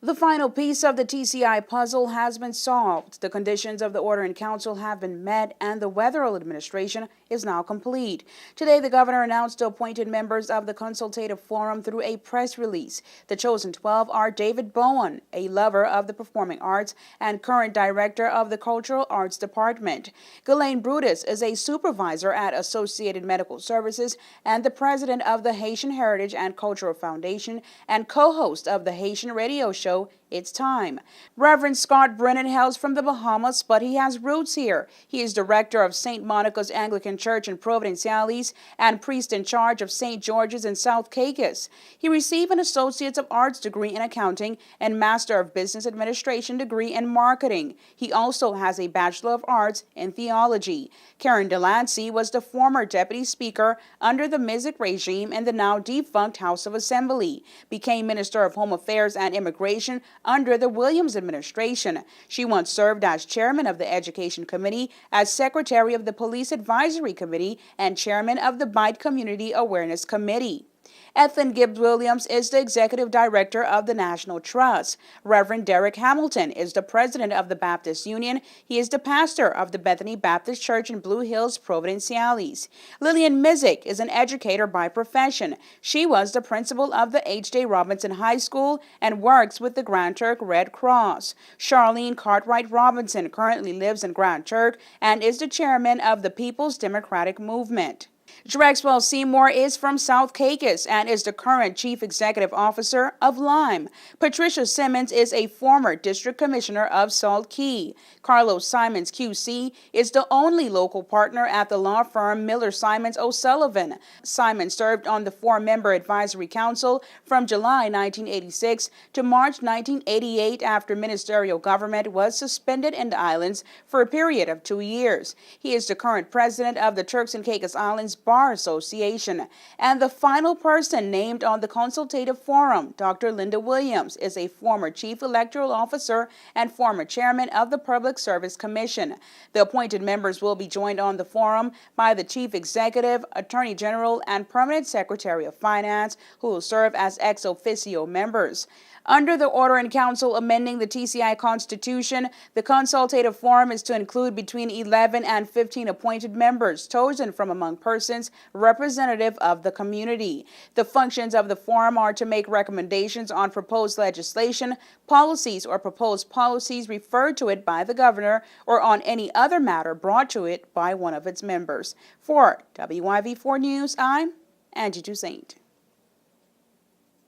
The final piece of the TCI puzzle has been solved. The conditions of the order in council have been met, and the Wetherell administration is now complete. Today, the governor announced the appointed members of the Consultative Forum through a press release. The chosen 12 are David Bowen, a lover of the performing arts and current director of the Cultural Arts Department. Ghislaine Brutus is a supervisor at Associated Medical Services and the president of the Haitian Heritage and Cultural Foundation and co-host of the Haitian radio show It's Time. Reverend Scott Brennan hails from the Bahamas, but he has roots here. He is director of St. Monica's Anglican Church in Providenciales and priest in charge of St. George's in South Caicos. He received an Associates of Arts degree in accounting and Master of Business Administration degree in marketing. He also has a Bachelor of Arts in theology. Karen Delancey was the former deputy speaker under the Mizik regime in the now defunct House of Assembly, became Minister of Home Affairs and Immigration under the Williams administration. She once served as chairman of the Education Committee, as secretary of the Police Advisory Committee, and chairman of the Bight Community Awareness Committee. Ethan Gibbs Williams is the executive director of the National Trust. Reverend Derek Hamilton is the president of the Baptist Union. He is the pastor of the Bethany Baptist Church in Blue Hills, Providenciales. Lillian Mizik is an educator by profession. She was the principal of the H.J. Robinson High School and works with the Grand Turk Red Cross. Charlene Cartwright Robinson currently lives in Grand Turk and is the chairman of the People's Democratic Movement. Drexwell Seymour is from South Caicos and is the current Chief Executive Officer of Lime. Patricia Simmons is a former District Commissioner of Salt Key. Carlos Simons, QC, is the only local partner at the law firm Miller Simons O'Sullivan. Simons served on the 4-member Advisory Council from July 1986 to March 1988 after ministerial government was suspended in the islands for a period of 2 years. He is the current president of the Turks and Caicos Islands Bar Association. And the final person named on the Consultative Forum, Dr. Linda Williams, is a former Chief Electoral Officer and former Chairman of the Public Service Commission. The appointed members will be joined on the forum by the Chief Executive, Attorney General, and Permanent Secretary of Finance, who will serve as ex officio members. Under the order in council amending the TCI Constitution, the Consultative Forum is to include between 11 and 15 appointed members chosen from among persons representative of the community. The functions of the forum are to make recommendations on proposed legislation, policies, or proposed policies referred to it by the governor, or on any other matter brought to it by one of its members. For WIV4 News, I'm Angie Toussaint.